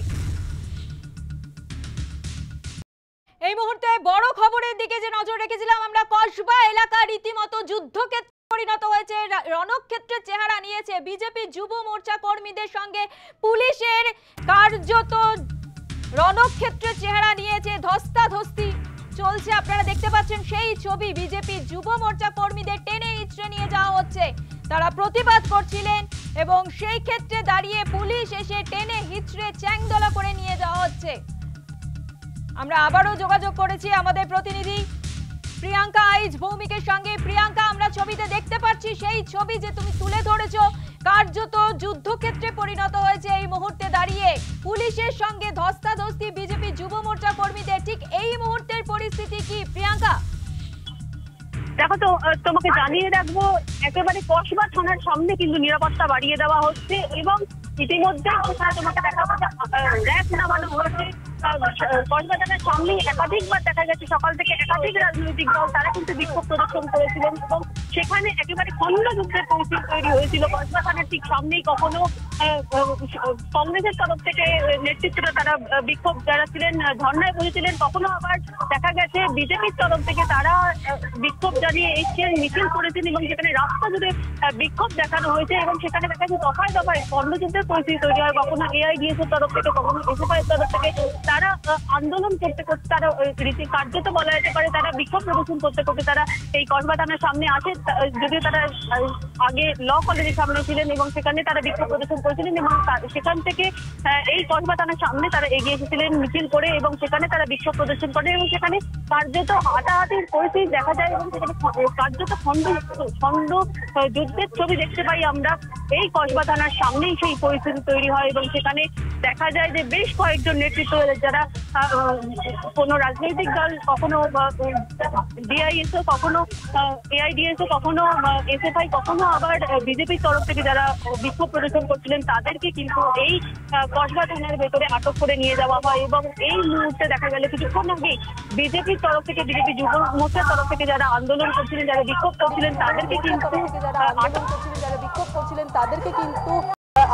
এই মুহূর্তে বড় খবরের দিকে যে নজর রেখেছিলাম আমরা, কসবা এলাকা রীতিমতো যুদ্ধক্ষেত্রে পরিণত হয়েছে, রণক্ষেত্রে চেহারা নিয়েছে। বিজেপি যুব মোর্চা কর্মীদের সঙ্গে পুলিশের কার্যত রণক্ষেত্রে চেহারা নিয়েছে, ধস্তাধস্তি চলছে। আপনারা দেখতে পাচ্ছেন সেই ছবি, বিজেপি যুব মোর্চা কর্মীদের টেনে হিচড়ে নিয়ে যাওয়া হচ্ছে। তারা প্রতিবাদ করছিলেন এবং সেই ক্ষেত্রে দাঁড়িয়ে পুলিশ এসে টেনে হিচড়ে চ্যাংদোলা করে নিয়ে যাওয়া হচ্ছে। আমরা আবারও যোগাযোগ করেছি আমাদের প্রতিনিধি প্রিয়াঙ্কা আইজ ভৌমিকের সঙ্গে। প্রিয়াঙ্কা, আমরা ছবিতে দেখতে পাচ্ছি সেই ছবি যে তুমি তুলে ধরেছো, কার্যত যুদ্ধক্ষেত্রে পরিণত হয়েছে এই মুহূর্তে দাঁড়িয়ে। পুলিশের সঙ্গে ধস্তাধস্তি বিজেপি যুব মোর্চা কর্মীদের, ঠিক এই মুহূর্তের পরিস্থিতি কি প্রিয়াঙ্কা? দেখো তো, তোমাকে জানিয়ে রাখবো, একেবারে কসবা থানার সামনে কিন্তু নিরাপত্তা বাড়িয়ে দেওয়া হচ্ছে এবং ইতিমধ্যে তোমাকে দেখাবো র্যাব নামানো হয়েছে। কসবা থানার সামনে একাধিকবার দেখা গেছে সকাল থেকে একাধিক রাজনৈতিক দল তারা কিন্তু বিক্ষোভ প্রদর্শন করেছিলেন এবং সেখানে একেবারে খণ্ড যুদ্ধের পরিস্থিতি তৈরি হয়েছিল। কসবা থানার ঠিক সামনেই কখনো কংগ্রেসের তরফ থেকে নেতৃত্বরা তারা বিক্ষোভ যারা ছিলেন ধর্নায় বসেছিলেন, কখনো আবার দেখা গেছে বিজেপির তরফ থেকে তারা বিক্ষোভ জানিয়ে এসছেন, মিছিল করেছেন এবং সেখানে রাস্তা জুড়ে বিক্ষোভ দেখানো হয়েছে এবং সেখানে দেখা যাচ্ছে দফায় দফায় খণ্ডযুদ্ধের পরিস্থিতি তৈরি হয়। কখনো এআইডিএস এর তরফ থেকে, কখনো এসএফআই এর তরফ থেকে তারা আন্দোলন করতে করতে, তারা রীতি কার্যত বলা যেতে পারে তারা বিক্ষোভ প্রদর্শন করতে করতে তারা এই কসবা থানার সামনে আসে। যদিও তারা আগে ল কলেজের সামনে ছিলেন এবং সেখানে তারা বিক্ষোভ প্রদর্শন করেছিলেন এবং সেখান থেকে এই কসবা থানার সামনে তারা এগিয়ে এসেছিলেন মিছিল করে এবং সেখানে তারা বিক্ষোভ প্রদর্শন করেন এবং সেখানে কার্যত হাতাহাতির পরিস্থিতি দেখা যায় এবং সেখানে কার্যত খণ্ড যুদ্ধের ছবি দেখতে পাই আমরা। এই কসবা থানার সামনেই সেই পরিস্থিতি তৈরি হয় এবং সেখানে দেখা যায় যে বেশ কয়েকজন নেতৃত্ব যারা কোনো রাজনৈতিক দল, কখনো ডিআইএসও, কখনো এআইডিএসও, কখনো এসএফআই, কখনো আবার বিজেপির তরফ থেকে যারা বিক্ষোভ প্রদর্শন করছিলেন তাদেরকে কিন্তু এই কসবা থানার ভেতরে আটক করে নিয়ে যাওয়া হয় এবং এই মুহূর্তে দেখা গেল কিছুক্ষণ আগে বিজেপির তরফ থেকে, বিজেপি যুব মোর্চার তরফ থেকে যারা আন্দোলন করছিলেন, যারা বিক্ষোভ করছিলেন তাদেরকে কিন্তু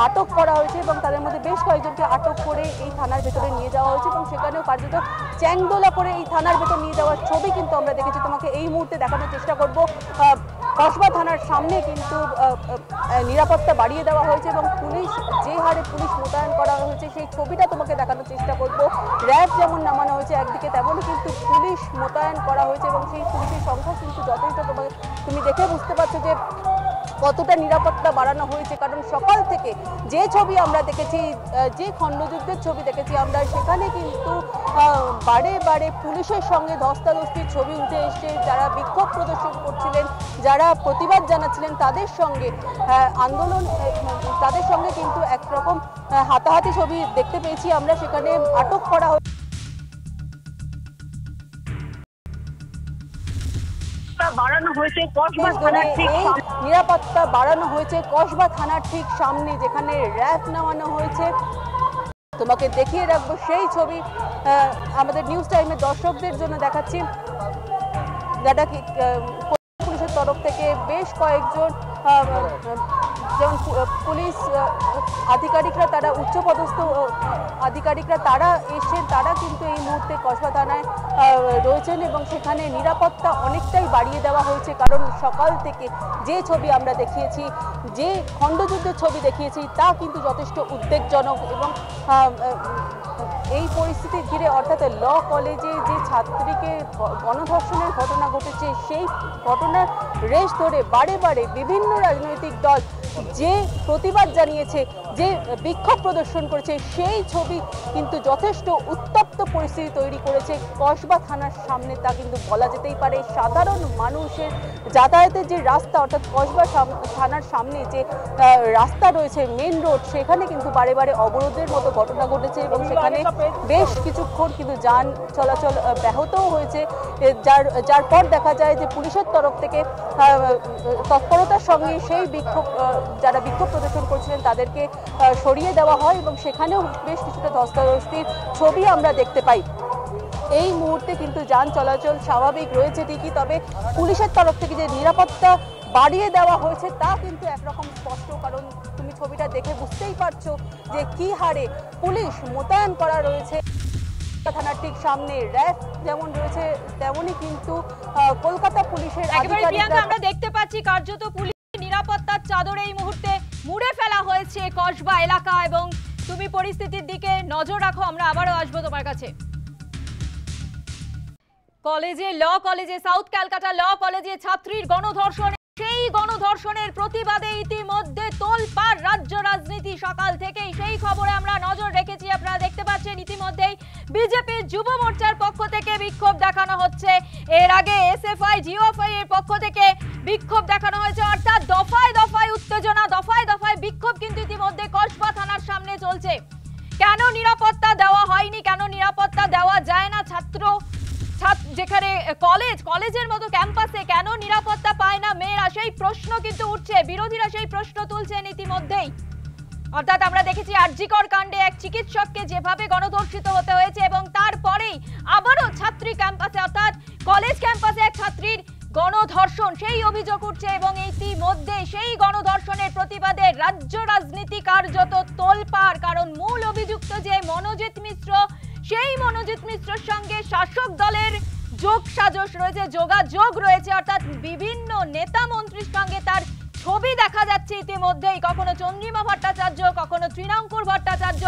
আটক করা হয়েছে এবং তাদের মধ্যে বেশ কয়েকজনকে আটক করে এই থানার ভেতরে নিয়ে যাওয়া হয়েছে এবং সেখানেও কার্যত চ্যাংদোলা করে এই থানার ভেতর নিয়ে যাওয়ার ছবি কিন্তু আমরা দেখেছি। তোমাকে এই মুহূর্তে দেখানোর চেষ্টা করব, কসবা থানার সামনে কিন্তু নিরাপত্তা বাড়িয়ে দেওয়া হয়েছে এবং পুলিশ যে হারে পুলিশ মোতায়েন করা হয়েছে সেই ছবিটা তোমাকে দেখানোর চেষ্টা করব। র্যাব যেমন নামানো হয়েছে একদিকে, তেমনই কিন্তু পুলিশ মোতায়েন করা হয়েছে এবং সেই পুলিশের সংখ্যা কিন্তু যথেষ্ট। তুমি দেখে বুঝতে পারছো যে কতটা নিরাপত্তা বাড়ানো হয়েছে, কারণ সকাল থেকে যে ছবি আমরা দেখেছি, যে খণ্ডযুদ্ধের ছবি দেখেছি আমরা, সেখানে কিন্তু বারে বারে পুলিশের সঙ্গে ধস্তাধস্তির ছবি উঠে এসছে। যারা বিক্ষোভ প্রদর্শন করছিলেন, যারা প্রতিবাদ জানাচ্ছিলেন তাদের সঙ্গে তাদের সঙ্গে কিন্তু একরকম হাতাহাতি ছবি দেখতে পেয়েছি আমরা। সেখানে আটক করা বাড়ানো হয়েছে কসবা থানার ঠিক নিরাপত্তা বাড়ানো হয়েছে কসবা থানার ঠিক সামনে, যেখানে র্যাব নামানো হয়েছে। তোমাকে দেখিয়ে রাখবো সেই ছবি, আমাদের নিউজ টাইমের দর্শকদের জন্য দেখাচ্ছি। যেটা কি পুলিশের তরফ থেকে বেশ কয়েকজন যেমন পুলিশ আধিকারিকরা, তারা উচ্চপদস্থ আধিকারিকরা তারা এসেছেন, তারা কিন্তু এই মুহূর্তে কসবা থানায় রয়েছেন এবং সেখানে নিরাপত্তা অনেকটাই বাড়িয়ে দেওয়া হয়েছে। কারণ সকাল থেকে যে ছবি আমরা দেখিয়েছি, যে খণ্ডযুদ্ধের ছবি দেখিয়েছি, তা কিন্তু যথেষ্ট উদ্বেগজনক এবং এই পরিস্থিতি ঘিরে, অর্থাৎ ল কলেজে যে ছাত্রীকে গণধর্ষণের ঘটনা ঘটেছে, সেই ঘটনার রেশ ধরে বারে বারে বিভিন্ন রাজনৈতিক দল যে প্রতিবাদ জানিয়েছে, যে বিক্ষোভ প্রদর্শন করেছে, সেই ছবি কিন্তু যথেষ্ট উত্তপ্ত পরিস্থিতি তৈরি করেছে কসবা থানার সামনে। তা কিন্তু বলা যেতেই পারে। সাধারণ মানুষের যাতায়াতের যে রাস্তা, অর্থাৎ কসবা থানার সামনে যে রাস্তা রয়েছে, মেন রোড, সেখানে কিন্তু বারে বারে অবরোধের মতো ঘটনা ঘটেছে এবং সেখানে বেশ কিছুক্ষণ কিন্তু যান চলাচল ব্যাহতও হয়েছে, যার পর দেখা যায় যে পুলিশের তরফ থেকে তৎপরতার সঙ্গে সেই যারা বিক্ষোভ প্রদর্শন করছিলেন তাদেরকে সরিয়ে দেওয়া হয় এবং সেখানেও বেশ কিছুটা ধস্তাধস্তির ছবি আমরা দেখতে পাই। এই মুহূর্তে কিন্তু যান চলাচল স্বাভাবিক রয়েছে ঠিকই, তবে পুলিশের তরফ থেকে যে নিরাপত্তা বাড়িয়ে দেওয়া হয়েছে তা কিন্তু একরকম স্পষ্ট। কারণ তুমি ছবিটা দেখে বুঝতেই পারছো যে কি হারে পুলিশ মোতায়েন করা রয়েছে থানার ঠিক সামনে। র্যাফ যেমন রয়েছে তেমনই কিন্তু কলকাতা পুলিশের একেবারে প্রিয়াঙ্কা আমরা দেখতে পাচ্ছি কার্যত পুলিশ নিরাপত্তার চাদরে এই মুহূর্তে মুড়ে ফেলা হয়েছে কসবা এলাকা, এবং তুমি পরিস্থিতির দিকে নজর রাখো, আমরা আবারও আসবো তোমার কাছে। কলেজে সাউথ ক্যালকাটা ল কলেজে ছাত্রীর গণধর্ষণ, সেই গণধর্ষণের প্রতিবাদে ইতিমধ্যে তোলপাড় রাজ্য রাজনীতি। সকাল থেকেই সেই খবরে আমরা নজর রেখেছি। আপনারা দেখতে পাচ্ছেন ইতিমধ্যেই বিজেপির যুব মোর্চার পক্ষ থেকে বিক্ষোভ দেখানো হচ্ছে। এর আগে এসএফআই ডিওএফআই এর পক্ষ থেকে বিক্ষোভ দেখানো হয়েছে, অর্থাৎ দফায় দফায় উত্তেজনা, দফায় দফায় বিক্ষোভ কিন্তু ইতিমধ্যে কসবা থানার সামনে চলছে। কেন নিরাপত্তা দেওয়া হয়নি, কেন নিরাপত্তা দেওয়া যায় না যেখানে কলেজের মতো ক্যাম্পাসে কেন নিরাপত্তা পায় না মেয়েরা, সেই প্রশ্ন কিন্তু উঠছে। বিরোধীরা সেই প্রশ্ন তুলছেন ইতিমধ্যেই। অর্থাৎ আমরা দেখেছি আরজিকর কাণ্ডে এক চিকিৎসককে যেভাবে গণধর্ষিত হতে হয়েছে, এবং তারপরেই আবারও ছাত্রী ক্যাম্পাসে অর্থাৎ কলেজ ক্যাম্পাসে এক ছাত্রীর গণধর্ষণ, সেই অভিযোগ উঠছে। এবং ইতিমধ্যে সেই গণধর্ষণের প্রতিবাদে রাজ্য রাজনীতি কার্যত তোলপাড়, কারণ মূল অভিযুক্ত যে মনোজিৎ মিশ্র, সেই মনোজিৎ মিশ্রের সঙ্গে শাসক দলের যোগাযোগ রয়েছে, অর্থাৎ বিভিন্ন নেতা মন্ত্রীর সঙ্গে তার ছবি দেখা যাচ্ছে ইতিমধ্যেই। কখনো চন্দ্রিমা ভট্টাচার্য, কখনো তৃণাঙ্কুর ভট্টাচার্য,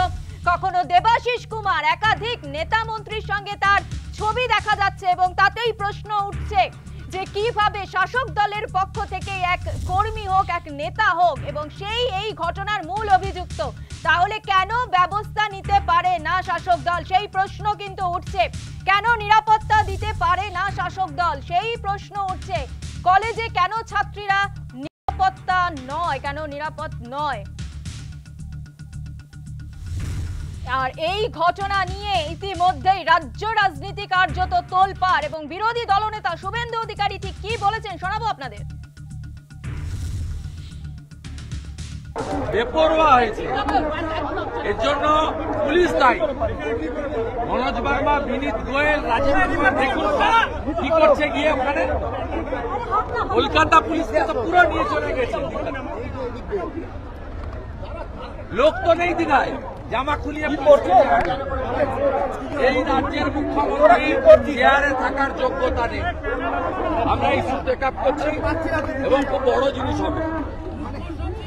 কখনো দেবাশিস কুমার, একাধিক নেতা মন্ত্রীর সঙ্গে তার ছবি দেখা যাচ্ছে। এবং তাতেই প্রশ্ন উঠছে যে কিভাবে শাসক দলের পক্ষ থেকে এক কর্মী হোক, এক নেতা হোক, এবং সেই এই ঘটনার মূল অভিযুক্ত, তাহলে কেন ব্যবস্থা নিতে পারে না শাসক দল, সেই প্রশ্ন কিন্তু উঠছে। কেন নিরাপত্তা দিতে পারে না শাসক দল, সেই প্রশ্ন উঠছে। কলেজে কেন ছাত্রীরা নিরাপত্তা নয়, কেন নিরাপদ নয়। আর এই ঘটনা নিয়ে ইতিমধ্যেই রাজ্য রাজনীতি কার্যত তোলপাড়, এবং বিরোধী দলনেতা শুভেন্দু অধিকারী ঠিক কি বলেছেন শোনাবো আপনাদের। বেপরোয়া হয়েছে, এর জন্য পুলিশ দায়ী। মনোজ বার্মা, বিনীত গোয়েল, রাজীব কুমার দেখুন কি করছে গিয়ে ওখানে। কলকাতা পুলিশকে তো পুরো নিয়ে চলে গেছে, লোক তো নেই দিঘায়, জামা খুলিয়ে পড়ছে। এই রাজ্যের মুখ্যমন্ত্রী চেয়ারে থাকার যোগ্যতা নেই। আমরা এই ইস্যু টেক আপ করছি, এবং খুব বড় জিনিস হবে,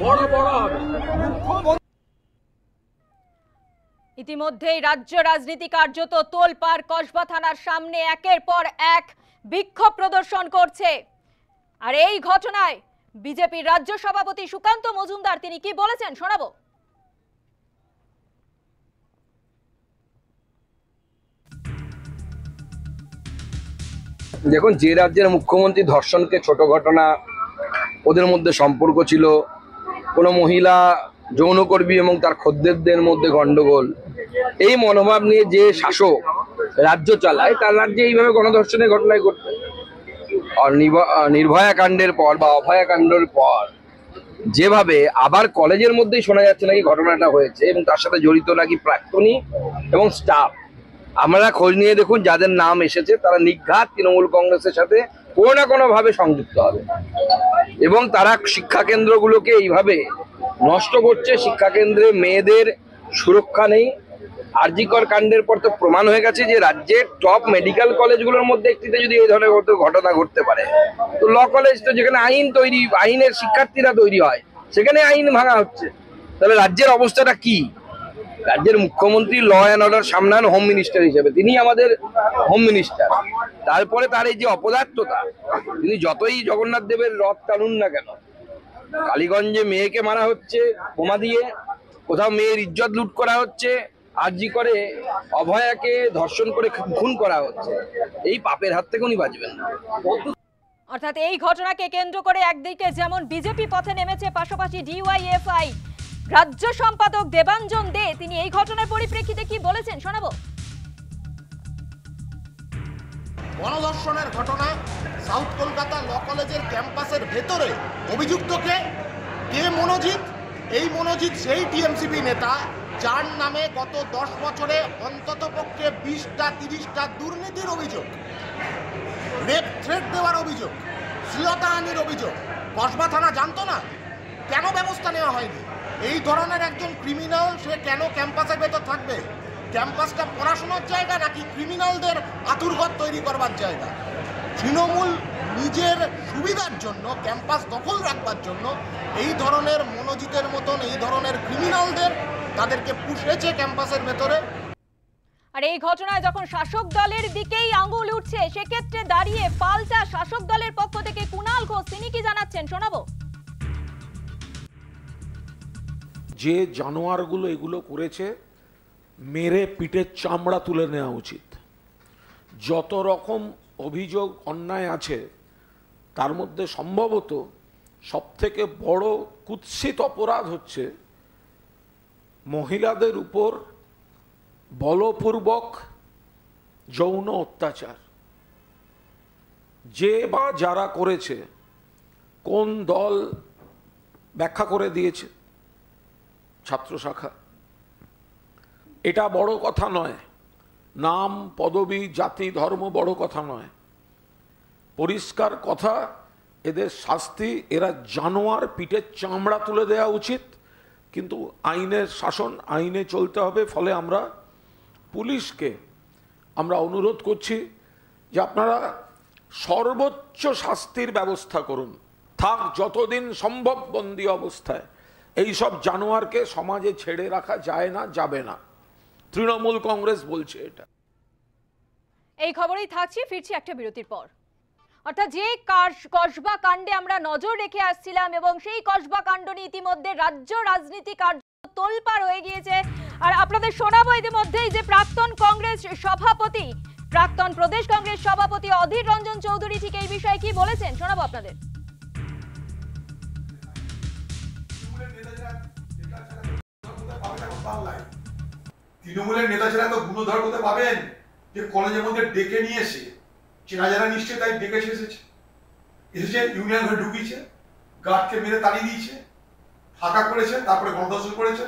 বড় হবে। ইতিমধ্যেই রাজ্য রাজনীতি কার্যত তোলপাড়। কসবা থানার সামনে একের পর এক বিক্ষোভ প্রদর্শন করছে। আর এই ঘটনায় বিজেপির রাজ্য সভাপতি সুকান্ত মজুমদার তিনি কি বলেছেন শোনাবো। দেখুন, যে রাজ্যের মুখ্যমন্ত্রী ধর্ষণকে ছোট ঘটনা, ওদের মধ্যে সম্পর্ক ছিল, কোনো মহিলা যৌনকর্মী এবং তার খদ্দেরদের মধ্যে গন্ডগোল, এই মনোভাব নিয়ে যে শাসক রাজ্য চালায়, তার রাজ্যে এইভাবে গণধর্ষণের ঘটনায় ঘটবে। আর নির্ভয়া কাণ্ডের পর বা অভয়া কাণ্ডের পর যেভাবে আবার কলেজের মধ্যেই শোনা যাচ্ছে নাকি ঘটনাটা হয়েছে, এবং তার সাথে জড়িত নাকি প্রাক্তনী এবং স্টাফ। আমরা খোঁজ নিয়ে দেখুন, যাদের নাম এসেছে তারা নিঘাত তৃণমূল কংগ্রেসের সাথে কোনো না কোনো ভাবে সংযুক্ত হবে, এবং তারা শিক্ষা কেন্দ্রগুলোকে এইভাবে নষ্ট করছে। শিক্ষা কেন্দ্রে মেয়েদের সুরক্ষা নেই। আরজিকর কাণ্ডের পর তো প্রমাণ হয়ে গেছে যে রাজ্যের টপ মেডিকেল কলেজগুলোর মধ্যে একটিতে যদি এই ধরনের ঘটনা ঘটতে পারে, তো ল কলেজ তো যেখানে আইনের শিক্ষার্থীরা তৈরি হয়, সেখানে আইন ভাঙা হচ্ছে। তাহলে রাজ্যের অবস্থাটা কি? রাজ্যের মুখ্যমন্ত্রী ল অ্যান্ড অর্ডার সামলান হোম মিনিস্টার হিসেবে, তিনি আমাদের হোম মিনিস্টার। তারপরে তার এই যে অপদার্থতা, তিনি যতই জগন্নাথ দেবের রথ টানুন না কেন, কালীগঞ্জে মেয়েকে মারা হচ্ছে বোমা দিয়ে, কোথাও মেয়ের ইজ্জত লুট করা হচ্ছে, আরজি করে অভয়াকে ধর্ষণ করে খুন করা হচ্ছে, এই পাপের হাত থেকে উনি বাঁচবেন না। অর্থাৎ এই ঘটনাকে কেন্দ্র করে একদিকে যেমন বিজেপি পথে নেমেছে, পাশাপাশি ডিওয়াইএফআই রাজ্য সম্পাদক দেবাঞ্জন দে তিনি এই ঘটনার পরিপ্রেক্ষিতে কি বলেছেন শোনাবো। গণধর্ষণের ঘটনা সাউথ কলকাতা ল কলেজের ক্যাম্পাসের ভেতরে অভিযুক্তকে কে মনোজিৎ? এই মনোজিৎ সেই টিএমসিপি নেতা যার নামে গত 10 বছরে অন্তত পক্ষে 20টা-30টা দুর্নীতির অভিযোগ, রেপ থ্রেট দেওয়ার অভিযোগ, শ্লীলতাহানির অভিযোগ। কসবা থানা জানতো না? কেন ব্যবস্থা নেওয়া হয়নি? এই ধরনের একজন ক্রিমিনাল সে কেন ক্যাম্পাসের ভেতর থাকবে? ক্যাম্পাসটা পড়াশোনার জায়গা নাকি ক্রিমিনালদের আতুরঘর তৈরি করবার জায়গা? তৃণমূল নিজের সুবিধার জন্য, ক্যাম্পাস দখল রাখবার জন্য এই ধরনের মনোজিতের মতন এই ধরনের ক্রিমিনালদের তাদেরকে পুষেছে ক্যাম্পাসের ভেতরে। আর এই ঘটনায় যখন শাসক দলের দিকেই আঙুল উঠছে, সেক্ষেত্রে দাঁড়িয়ে পাল্টা শাসক দলের পক্ষ থেকে কুণাল ঘোষ তিনি কি জানাচ্ছেন শোনাবো। যে জানোয়ারগুলো এগুলো করেছে মেরে পিঠের চামড়া তুলে নেওয়া উচিত। যত রকম অভিযোগ অন্যায় আছে তার মধ্যে সম্ভবত সবথেকে বড় কুৎসিত অপরাধ হচ্ছে মহিলাদের উপর বলপূর্বক যৌন অত্যাচার। যে বা যারা করেছে কোন দল ব্যাখ্যা করে দিয়েছে? ছাত্র শাখা। এটা বড় কথা নয়, নাম পদবি জাতি ধর্ম বড় কথা নয়, পরিষ্কার কথা এদের শাস্তি, এরা জানোয়ার, পিঠের চামড়া তুলে দেওয়া উচিত। কিন্তু আইনের শাসন, আইনে চলতে হবে। ফলে আমরা পুলিশকে আমরা অনুরোধ করছি যে আপনারা সর্বোচ্চ শাস্তির ব্যবস্থা করুন, থাক যতদিন সম্ভব বন্দি অবস্থায়। এই সব জানোয়ারকে সমাজে ছেড়ে রাখা যায় না, যাবে না। তৃণমূল কংগ্রেস বলছে এটা। এই খবরেই থাকছি, ফিরছি একটা বিরতির পর। অর্থাৎ যে কসবা কাণ্ডে আমরা নজর রেখে আসছিলাম এবং সেই কসবা কাণ্ড নিয়ে ইতিমধ্যে রাজ্য রাজনীতি কার্য তোলপাড় হয়ে গিয়েছে। আর আপনাদের শোনাবো ইতিমধ্যেই যে প্রাক্তন কংগ্রেস সভাপতি, প্রাক্তন প্রদেশ কংগ্রেস সভাপতি অধীর রঞ্জন চৌধুরী ঠিক এই বিষয়ে কি বলেছেন শোনাবো আপনাদের। তৃণমূলের নেতা ছাড়া তো গুণধর হতে পাবেন যে কলেজের মধ্যে ডেকে নিয়ে এসে চেনা যারা নিশ্চয়ই তাই ডেকে এসেছে, ইউনিয়ন ঘরে ঢুকিয়েছে, গার্ডকে মেরে তাড়িয়ে দিয়েছে, ফাঁকা করেছে, তারপরে গণধর্ষণ করেছে,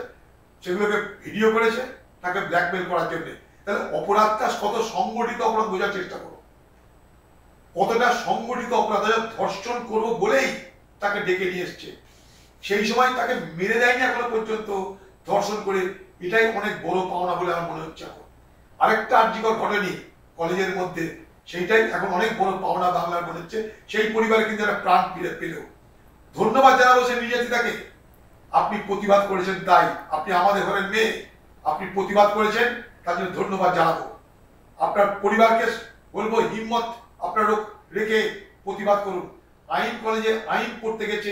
সেগুলোকে ভিডিও করেছে তাকে ব্ল্যাকমেল করার জন্য। তাহলে অপরাধটা কত সংগঠিত অপরাধ বোঝার চেষ্টা করো, কতটা সংগঠিত অপরাধ। ধর্ষণ করবো বলেই তাকে ডেকে নিয়ে এসছে, সেই সময় তাকে মেরে দেয়নি এখনো পর্যন্ত, ধর্ষণ করে। এটাই অনেক বড় পাওনা বলে আমার মনে হচ্ছে। এখন আরেকটা আর্যিকর ঘটেনি কলেজের মধ্যে, সেইটাই এখন অনেক বড় পাওনা বাংলার মনে হচ্ছে। সেই পরিবারে কিন্তু একটা প্রাণ ফিরে পেল। ধন্যবাদ জানাবো সেই নির্যাতিতাকে। আপনি প্রতিবাদ করেছেন, তাই আপনি আমাদের ঘরের মেয়ে, আপনি প্রতিবাদ করেছেন, তার জন্য ধন্যবাদ জানাবো। আপনার পরিবারকে বলবো হিম্মত আপনার রেখে প্রতিবাদ করুন। আইন কলেজে আইন পড়তে গেছে,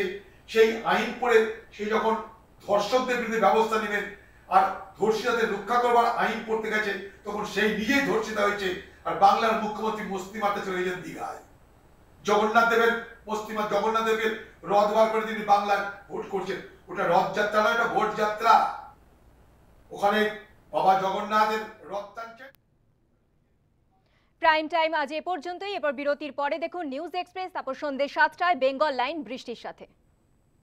সেই আইন পড়ে সে যখন ধর্ষকদের বিরুদ্ধে ব্যবস্থা নেবেন আর ধর্ষিতাদের রক্ষা করবার আইন পড়তে গেছে, তখন সেই নিজেই ধর্ষিতা হয়েছে। আর বাংলার মুখ্যমন্ত্রী মস্তি মারতে চলে গেছেন দীঘায়। জগন্নাথ দেবের জগন্নাথ দেবের রথ বার করে তিনি বাংলার ভোট করছেন। ওটা রথযাত্রা নয়, ওটা ভোট যাত্রা। ওখানে বাবা জগন্নাথের রথ টানছেন। প্রাইম টাইম আজ এ পর্যন্তই। এরপর বিরতির পরে দেখুন নিউজ এক্সপ্রেস, তারপর সন্ধ্যে 7টায় বেঙ্গল লাইন বৃষ্টির সাথে।